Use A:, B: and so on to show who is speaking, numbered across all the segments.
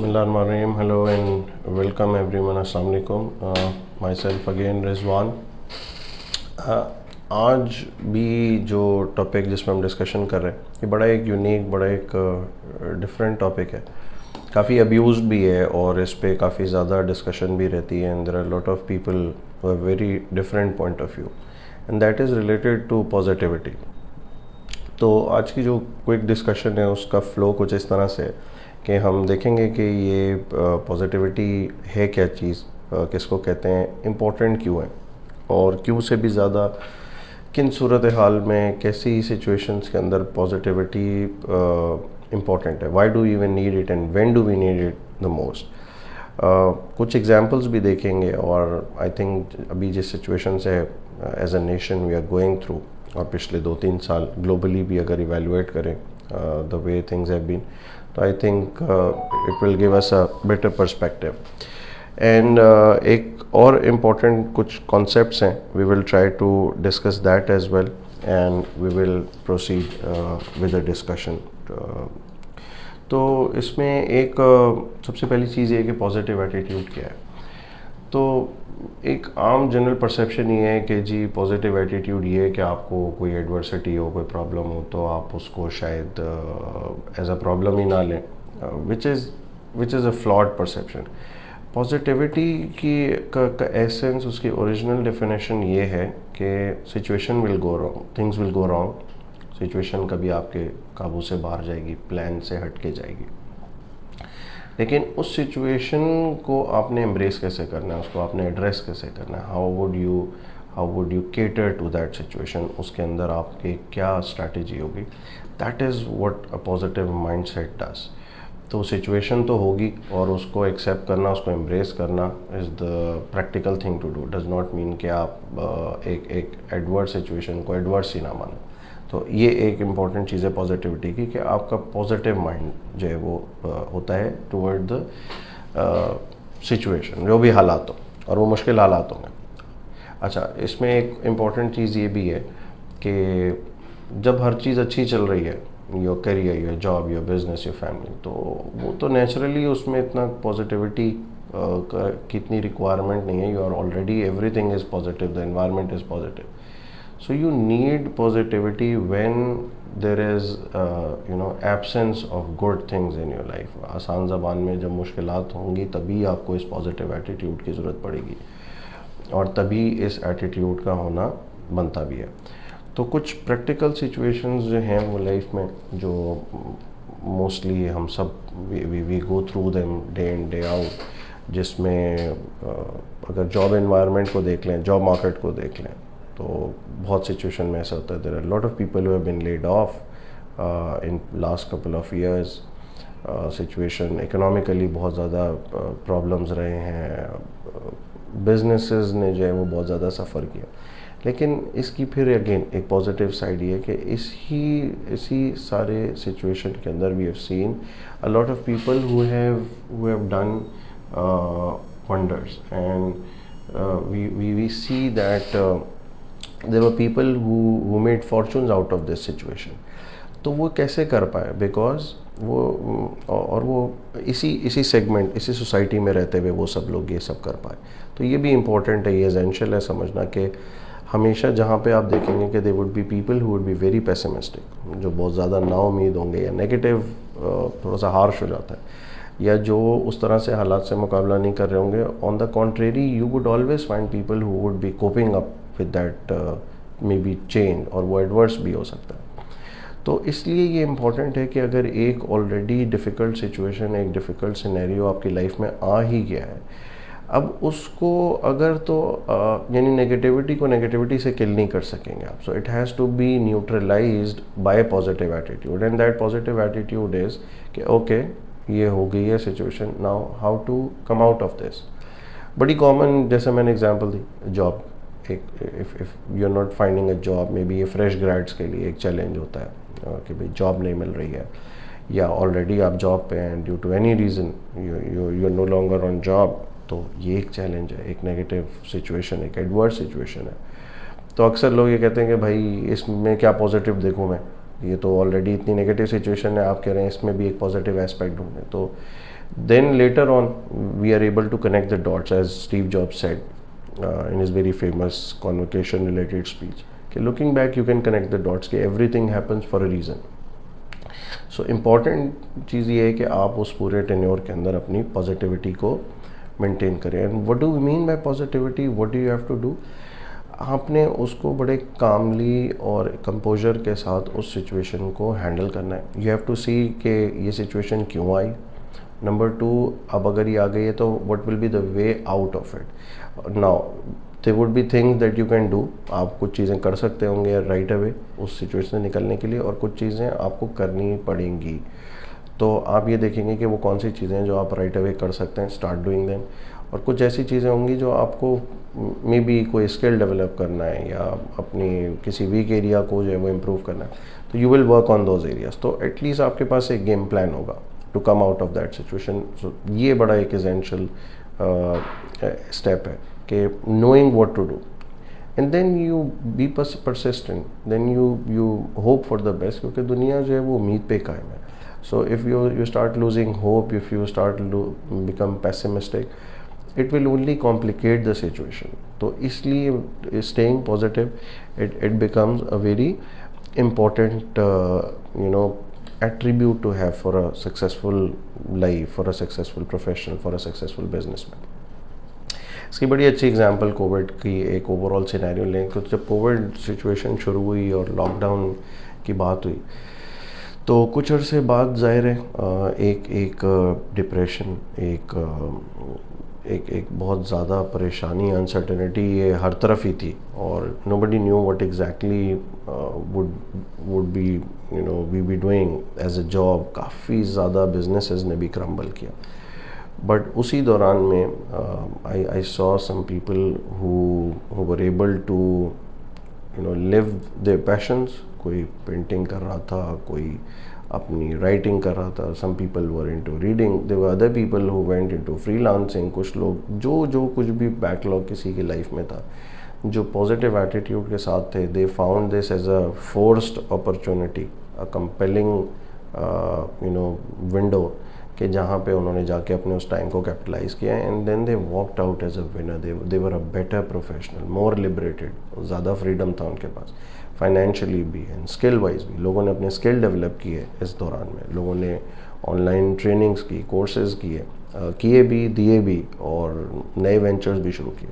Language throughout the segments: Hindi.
A: Bismillahirrahmanirrahim. Hello and welcome everyone. Assalamu alaikum. Myself again Rizwan. आज भी जो टॉपिक जिसमें हम डिस्कशन कर रहे हैं ये बड़ा एक यूनिक, बड़ा एक डिफरेंट टॉपिक है. काफ़ी अब्यूज़ भी है और इस पे काफ़ी ज़्यादा डिस्कशन भी रहती है. And there are lot of people who have very different point of view and that is related to positivity. तो आज की जो क्विक डिस्कशन है उसका फ़्लो कुछ इस तरह से है कि हम देखेंगे कि ये पॉजिटिविटी है क्या चीज़, किसको कहते हैं, इम्पोर्टेंट क्यों है और क्यों से भी ज़्यादा किन सूरत हाल में कैसी सिचुएशंस के अंदर पॉजिटिविटी इम्पॉर्टेंट है. Why do we even need it and when do we need it the most. कुछ एग्जांपल्स भी देखेंगे और आई थिंक अभी जिस सिचुएशन से as a nation we are going through और पिछले 2-3 साल ग्लोबली भी अगर इवेलुएट करें the way things have been, तो I think it will give us a better perspective. And एक और इम्पॉर्टेंट कुछ कॉन्सेप्ट्स हैं, we will try to discuss that as well and we will proceed with the discussion. तो इसमें एक सबसे पहली चीज़ ये है कि पॉजिटिव एटीट्यूड क्या है. तो एक आम जनरल परसेप्शन ये है कि जी पॉजिटिव एटीट्यूड ये है कि आपको कोई एडवर्सिटी हो, कोई प्रॉब्लम हो तो आप उसको शायद एज अ प्रॉब्लम ही ना लें, which is a flawed perception. Positivity की का एसेंस, उसकी ओरिजिनल डेफिनेशन ये है कि situation will go wrong, things will go wrong, situation कभी आपके काबू से बाहर जाएगी, प्लान से हट के जाएगी, लेकिन उस सिचुएशन को आपने एम्ब्रेस कैसे करना है, उसको आपने एड्रेस कैसे करना है, how would you cater to that situation, उसके अंदर आपकी क्या स्ट्रैटेजी होगी. That is what a positive mindset does. तो सिचुएशन तो होगी और उसको एक्सेप्ट करना, उसको एम्ब्रेस करना is the practical thing to do. Does not mean कि आप एक एडवर्स सिचुएशन को एडवर्स ही ना मानें. तो ये एक इम्पॉर्टेंट चीज़ है पॉजिटिविटी की कि आपका पॉजिटिव माइंड जो है वो होता है टुवर्ड द सिचुएशन, जो भी हालात हो, और वो मुश्किल हालात होंगे. अच्छा, इसमें एक इम्पॉर्टेंट चीज़ ये भी है कि जब हर चीज़ अच्छी चल रही है, your career, your job, your business, your family, तो वो तो नेचुरली उसमें इतना पॉजिटिविटी की इतनी रिक्वायरमेंट नहीं है. You are already, everything is positive, the environment is positive. So you need positivity when there is absence of good things in your life. आसान ज़बान में जब मुश्किलात होंगी तभी आपको इस पॉजिटिव एटीट्यूड की ज़रूरत पड़ेगी और तभी इस एटीट्यूड का होना बनता भी है. तो कुछ प्रैक्टिकल सिचुएशंस जो हैं वो लाइफ में, जो मोस्टली हम सब we go through them day in day out, जिसमें अगर जॉब एनवायरनमेंट को देख लें, जॉब मार्केट को देख लें, तो बहुत सिचुएशन में ऐसा होता है. There are lot of people who have been laid off in last couple of years. Situation economically बहुत ज़्यादा प्रॉब्लम्स रहे हैं, बिजनेसेस ने जो है वो बहुत ज़्यादा सफ़र किया. लेकिन इसकी फिर अगेन एक पॉजिटिव साइड ये है कि इसी सारे सिचुएशन के अंदर we have seen a lot of people who have done wonders and we see that there were people who made fortunes out of this situation. तो वो कैसे कर पाए, बिकॉज वो इसी सेगमेंट, इसी सोसाइटी में रहते हुए वो सब लोग ये सब कर पाए. तो ये भी इम्पोर्टेंट है, ये एसेंशियल है समझना कि हमेशा जहाँ पे आप देखेंगे कि they would be people who would be very pessimistic, जो बहुत ज़्यादा नाउम्मीद होंगे या नेगेटिव थोड़ा सा हार्श हो जाता है, या जो उस तरह से हालात से मुकाबला नहीं कर रहे होंगे. On the contrary, you would always find people who would be coping up with that may be change, और वो एडवर्स भी हो सकता है. तो इसलिए ये इम्पॉर्टेंट है कि अगर एक ऑलरेडी डिफ़िकल्ट सिचुएशन, एक डिफ़िकल्ट सिनेरियो आपकी लाइफ में आ ही गया है, अब उसको अगर तो यानी नेगेटिविटी को नेगेटिविटी से किल नहीं कर सकेंगे आप. So it has to be neutralized by positive attitude, and that positive attitude is कि ओके, ये हो गई है situation, now how to come out of this. बड़ी कॉमन, जैसे मैंने एग्जांपल दी, job. If you are not finding a job, maybe ये फ्रेश ग्रेड्स के लिए एक चैलेंज होता है कि भाई जॉब नहीं मिल रही है, या ऑलरेडी आप जॉब पे हैं, due to any reason you are no longer on job. तो ये एक चैलेंज है, एक नेगेटिव सिचुएशन, एक एडवर्स सिचुएशन है. तो अक्सर लोग ये कहते हैं कि भाई इसमें क्या पॉजिटिव देखूँ मैं, ये तो ऑलरेडी इतनी नेगेटिव सिचुएशन है, आप कह रहे हैं इसमें भी एक पॉजिटिव एस्पेक्ट ढूंढें. तो Then later on, we are able to connect the dots, as Steve Jobs said in his very famous convocation related speech. Okay, looking back, you can connect the dots कि everything happens for a reason. So important चीज़ ये है कि आप उस पूरे टेन्योर के अंदर अपनी पॉजिटिविटी को मेंटेन करें. And what do we mean by positivity, what do you have to do, आपने उसको बड़े कामली और कंपोजर के साथ उस सिचुएशन को हैंडल करना है. यू हैव टू सी कि ये सिचुएशन क्यों आई. नंबर 2, अब अगर ये आ गई है तो what will be the way out of it. Now they would be things that you can do. आप कुछ चीज़ें कर सकते होंगे राइट अवे उस सिचुएशन से निकलने के लिए, और कुछ चीज़ें आपको करनी पड़ेंगी. तो आप ये देखेंगे कि वो कौन सी चीज़ें हैं जो आप राइट अवे कर सकते हैं, स्टार्ट डूइंग देम. और कुछ ऐसी चीज़ें होंगी जो आपको मे बी कोई स्किल डेवलप करना है या अपनी किसी वीक एरिया को जो है वो इम्प्रूव करना है, तो you will work on those areas. तो एटलीस्ट आपके पास एक गेम प्लान होगा to come out of that situation. So ये बड़ा एक एसेंशियल स्टेप है कि knowing what to do, and then you be persistent, then you hope for the best, क्योंकि दुनिया जो है वो उम्मीद पे कायम है. So if you start losing hope, if you start become pessimistic, it will only complicate the situation. तो इसलिए staying positive, it becomes a very important attribute to have for a successful life, for a successful professional, for a successful businessman. इसकी बड़ी अच्छी एग्जांपल कोविड की एक ओवरऑल सिनेरियो लें. तो जब कोविड सिचुएशन शुरू हुई और लॉकडाउन की बात हुई, तो कुछ अर्से बाद ज़ाहिर है एक डिप्रेशन, एक बहुत ज़्यादा परेशानी, अनसर्टेनिटी ये हर तरफ ही थी. और nobody knew what exactly would be we be doing as a job. काफ़ी ज़्यादा बिजनेसेस ने भी क्रम्बल किया. बट उसी दौरान में I saw some people who were able to live their passions. कोई पेंटिंग कर रहा था, कोई अपनी राइटिंग कर रहा था. Some people were into reading, there were other people who went into freelancing. कुछ लोग जो कुछ भी बैकलॉग किसी की लाइफ में था, जो पॉजिटिव एटीट्यूड के साथ थे, they found this as a forced opportunity, a compelling window, कि जहाँ पे उन्होंने जाके अपने उस टाइम को कैपिटलाइज किया. And then they walked out as a winner. They were a better professional, more liberated. ज़्यादा फ्रीडम था उनके पास, फाइनेंशियली भी एंड स्किल वाइज भी. लोगों ने अपने स्किल डेवलप किए इस दौरान में. लोगों ने ऑनलाइन ट्रेनिंग्स की, कोर्सेज किए भी, दिए भी, और नए वेंचर्स भी शुरू किए.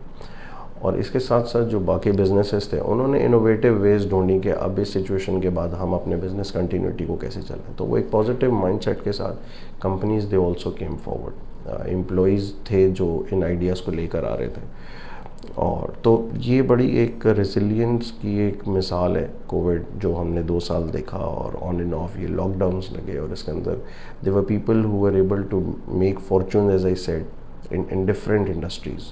A: और इसके साथ साथ जो बाकी बिजनेसेस थे, उन्होंने इनोवेटिव वेज ढूंढी कि अब इस सिचुएशन के बाद हम अपने बिजनेस कंटिन्यूटी को कैसे चलाएं. तो वो एक पॉजिटिव माइंडसेट के साथ companies they also came forward. Employees थे जो इन आइडियाज़ को लेकर आ रहे थे. और तो ये बड़ी एक रेजिलियंस की एक मिसाल है कोविड, जो हमने 2 साल देखा. और ऑन एंड ऑफ ये लॉकडाउन्स लगे, और इसके अंदर there were people who were able to make fortune, as I said, in different industries.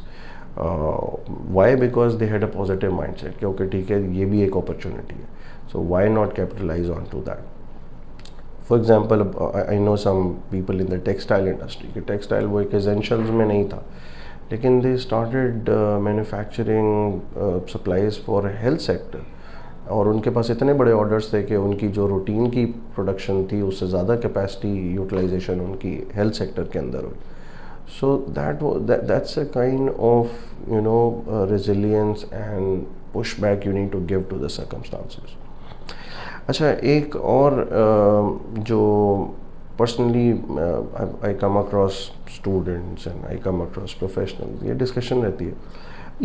A: Why? Because they had a positive mindset कि ओके ठीक है, ये भी एक अपॉर्चुनिटी है, so why not capitalize on to that. For example, I know some people in the textile industry, कि टेक्सटाइल वो एक एसेंशियल्स में नहीं था, लेकिन they started manufacturing supplies for health sector. और उनके पास इतने बड़े ऑर्डर्स थे कि उनकी जो रूटीन की प्रोडक्शन थी, उससे ज़्यादा कैपेसिटी यूटिलाइजेशन उनकी हेल्थ सेक्टर के अंदर हुई. So that's a kind of resilience and pushback you need to give to the circumstances. अच्छा, एक और जो personally I come across students and I come across professionals, ये डिस्कशन रहती है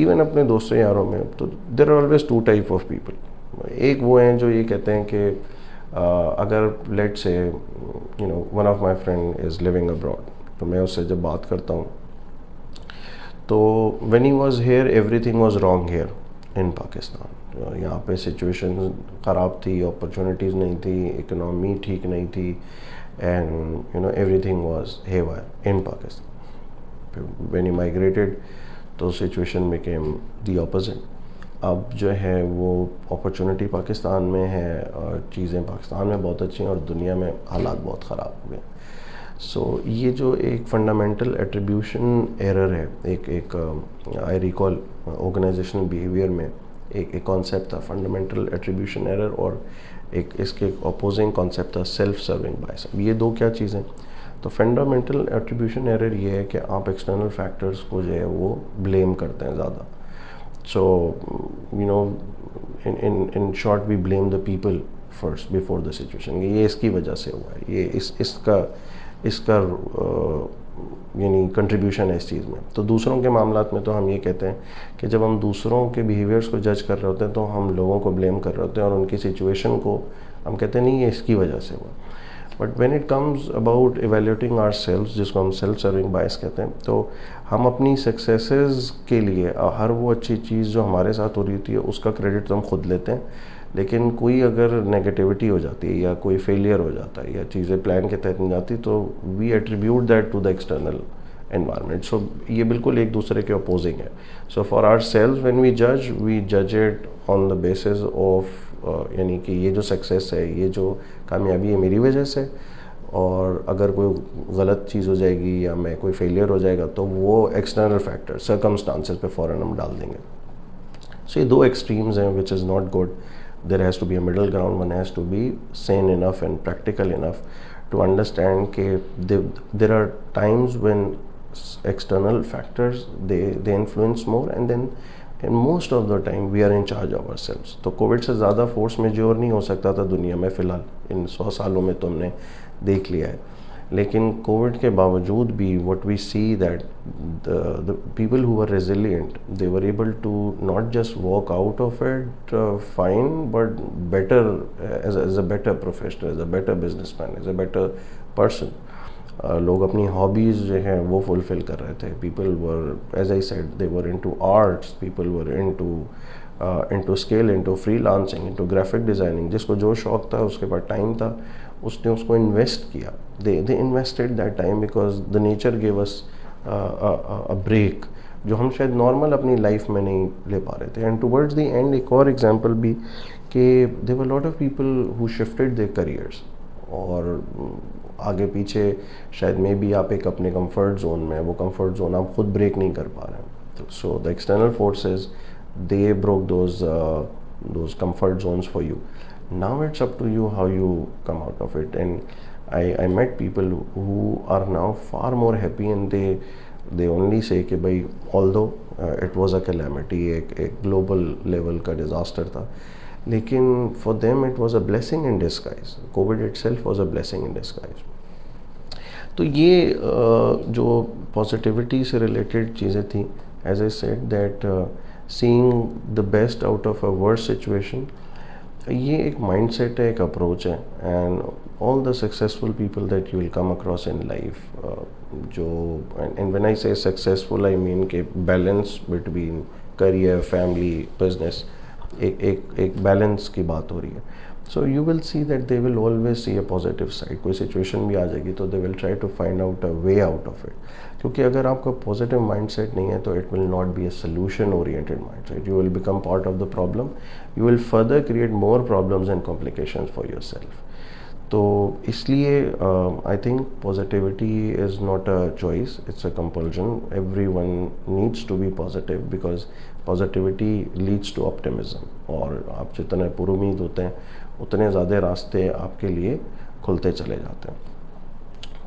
A: इवन अपने दोस्तों यारों में. तो there are always 2 type of people. एक वो हैं जो ये कहते हैं कि अगर लेट से one of my friend is living abroad, तो मैं उससे जब बात करता हूँ, तो when he was here everything was wrong here in Pakistan. यहाँ पे सिचुएशन ख़राब थी, अपॉर्चुनिटीज़ नहीं थी, इकनॉमी ठीक नहीं थी, and everything was haywire in Pakistan. When he migrated, तो सिचुएशन बिकेम द ऑपोजिट. अब जो है वो अपॉर्चुनिटी पाकिस्तान में है, और चीज़ें पाकिस्तान में बहुत अच्छी हैं, और दुनिया में हालात बहुत ख़राब हो गए. सो ये जो एक फंडामेंटल एट्रीब्यूशन एरर है, एक आई रिकॉल ऑर्गेनाइजेशनल बिहेवियर में एक कॉन्सेप्ट था फंडामेंटल एट्रीब्यूशन एरर, और एक इसके अपोजिंग कॉन्सेप्ट था सेल्फ सर्विंग बायस. ये 2 क्या चीज़ें, तो फंडामेंटल एट्रीब्यूशन एरर ये है कि आप एक्सटर्नल फैक्टर्स को जो है वो ब्लेम करते हैं ज़्यादा. So you know in short we blame the people first before the situation. ये इसकी वजह से हुआ है, ये इसका यानी कंट्रीब्यूशन है इस चीज़ में. तो दूसरों के मामलात में तो हम ये कहते हैं कि जब हम दूसरों के बिहेवियर्स को जज कर रहे होते हैं तो हम लोगों को ब्लेम कर रहे होते हैं और उनकी सिचुएशन को हम कहते हैं नहीं ये इसकी वजह से हुआ. But when it comes about evaluating our self, जिसको हम सेल्फ सर्विंग बायस कहते हैं, तो हम अपनी सक्सेसेस के लिए हर वो अच्छी चीज़ जो हमारे साथ हो रही थी उसका क्रेडिट तो हम खुद लेते हैं. लेकिन कोई अगर नेगेटिविटी हो जाती है या कोई फेलियर हो जाता है या चीज़ें प्लान के तहत नहीं जाती तो we attribute that to the external environment. So ये बिल्कुल एक दूसरे के अपोजिंग है. So for our self when we जज it on the basis of यानी कि ये जो सक्सेस है, ये जो कामयाबी है मेरी वजह से, और अगर कोई गलत चीज़ हो जाएगी या मैं कोई फेलियर हो जाएगा तो वो एक्सटर्नल फैक्टर सर्कमस्टांसेस पे फ़ौरन हम डाल देंगे. सो ये दो एक्सट्रीम्स हैं which is not good. There has to be a middle ground. One has to be sane enough and practical enough to understand that there are times when external factors they influence more, and then and most of the time we are in charge of ourselves. तो कोविड से ज़्यादा फोर्स मेजोर नहीं हो सकता था दुनिया में फ़िलहाल. इन 100 सालों में तो हमने देख लिया है. लेकिन कोविड के बावजूद भी what we see that the people who were resilient, they were able to not just walk out of it fine, but better as a better professional, as a better businessman, as a better person. लोग अपनी हॉबीज़ जो हैं वो फुलफ़िल कर रहे थे. People were, as I said, they were into arts, people were into scale, into freelancing, into graphic designing. जिसको जो शौक़ था, उसके पास टाइम था, उसने उसको इन्वेस्ट किया. They invested that time because the nature give us a break जो हम शायद नॉर्मल अपनी लाइफ में नहीं ले पा रहे थे. एंड टुवर्ड्स द एंड एक और एग्जांपल भी कि there were lot of people who shifted their careers, और आगे पीछे शायद मे बी आप एक अपने कंफर्ट जोन में, वो कंफर्ट जोन आप खुद ब्रेक नहीं कर पा रहे हैं. So the external forces they broke those comfort Jones for you. Now it's up to you how you come out of it. And I met people who are now far more happy, and they only say कि भाई although it was a calamity, एक global level का disaster था, लेकिन for them it was a blessing in disguise. COVID itself was a blessing in disguise. तो ये जो positivity से related चीज़ें थी, as I said that seeing the best out of a worst situation, ये एक माइंडसेट है, एक अप्रोच है. And all the successful people that you will come across in life, जो and when I say successful I mean के balance between career, family, business, एक बैलेंस की बात हो रही है. So you will see that they will always see a positive side. कोई सिचुएशन भी आ जाएगी तो they will try to find out a way out of it. क्योंकि अगर आपका पॉजिटिव माइंडसेट नहीं है तो it will not be a solution oriented mindset. You will become part of the problem. You will further create more problems and complications for yourself. तो इसलिए I think positivity is not a choice, it's a compulsion. Everyone needs to be positive because positivity leads to optimism. और आप जितने पुरुमीद होते हैं उतने ज़्यादा रास्ते आपके लिए खुलते चले जाते हैं.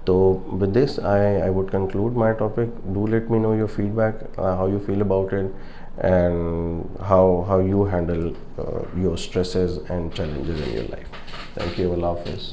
A: तो with this I would conclude my topic. Do let me know your feedback, how you feel about it, and how you handle your stresses and challenges in your life. Thank you. Allah Hafiz.